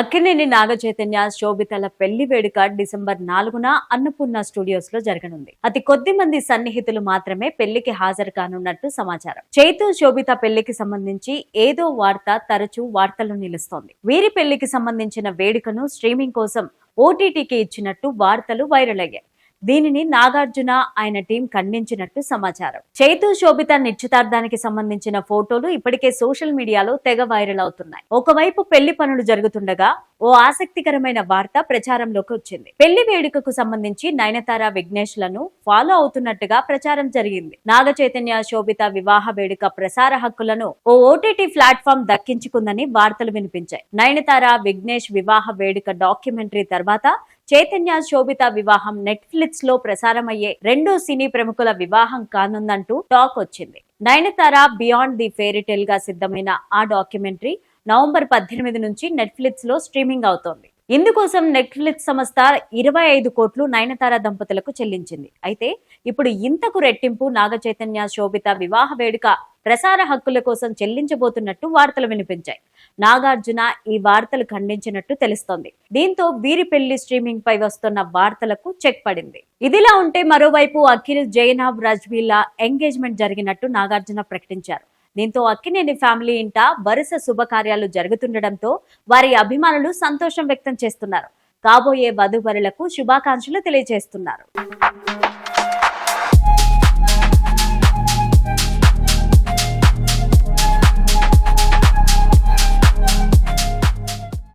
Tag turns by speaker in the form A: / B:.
A: అక్కినేని నాగ చైతన్య శోభితల పెళ్లి వేడుక December 4న Annapurna studios లో జరగనుంది. అతి కొద్ది మంది సన్నిహితులు మాత్రమే పెళ్లికి హాజరు కానున్నట్టు సమాచారం. చైతు శోభిత పెళ్లికి సంబంధించి ఏదో వార్త తరచూ వార్తల్లో నిలుస్తోంది. వీరి పెళ్లికి సంబంధించిన వేడుకను స్ట్రీమింగ్ కోసం ఓటీటీకి ఇచ్చినట్టు వార్తలు వైరల్ అయ్యాయి. దీనిని నాగార్జున ఆయన టీం ఖండించినట్టు సమాచారం. చైతు శోభిత నిశ్చితార్థానికి సంబంధించిన ఫోటోలు ఇప్పటికే సోషల్ మీడియాలో తెగ వైరల్ అవుతున్నాయి. ఒకవైపు పెళ్లి పనులు జరుగుతుండగా ఓ ఆసక్తికరమైన వార్త ప్రచారంలోకి వచ్చింది. పెళ్లి వేడుకకు సంబంధించి నయనతార విఘ్నేష్ లను ఫాలో అవుతున్నట్టుగా ప్రచారం జరిగింది. నాగ చైతన్య శోభిత వివాహ వేడుక ప్రసార హక్కులను ఓ ఓటీటీ ప్లాట్ఫామ్ దక్కించుకుందని వార్తలు వినిపించాయి. నయనతార విఘ్నేష్ వివాహ వేడుక డాక్యుమెంటరీ తర్వాత చైతన్య శోభిత వివాహం నెట్ఫ్లిక్స్ లో ప్రసారమయ్యే రెండో సినీ ప్రముఖుల వివాహం కానుందంటూ టాక్ వచ్చింది. నయనతార బియాండ్ ది ఫెయిరీటేల్ గా సిద్ధమైన ఆ డాక్యుమెంటరీ నవంబర్ 18 నుంచి నెట్ఫ్లిక్స్ లో స్ట్రీమింగ్ అవుతోంది. ఇందుకోసం నెట్ఫ్లిక్స్ సంస్థ 25 కోట్లు నయనతార దంపతులకు చెల్లించింది. అయితే ఇప్పుడు ఇంతకు రెట్టింపు నాగ చైతన్య శోభిత వివాహ వేడుక ప్రసార హక్కుల కోసం చెల్లించబోతున్నట్టు వార్తలు వినిపించాయి. నాగార్జున ఈ వార్తలు ఖండించినట్టు తెలుస్తోంది. దీంతో వీరి పెళ్లి స్ట్రీమింగ్ పై వస్తున్న వార్తలకు చెక్ పడింది. ఇదిలా ఉంటే మరోవైపు అఖిల్ జైనాబ్ రజ్వీల ఎంగేజ్మెంట్ జరిగినట్టు నాగార్జున ప్రకటించారు. దీంతో అక్కినేని ఫ్యామిలీ ఇంట వరుస శుభకార్యాలు జరుగుతుండటంతో వారి అభిమానులు సంతోషం వ్యక్తం చేస్తున్నారు. కాబోయే వధూవరులకు శుభాకాంక్షలు తెలియజేస్తున్నారు.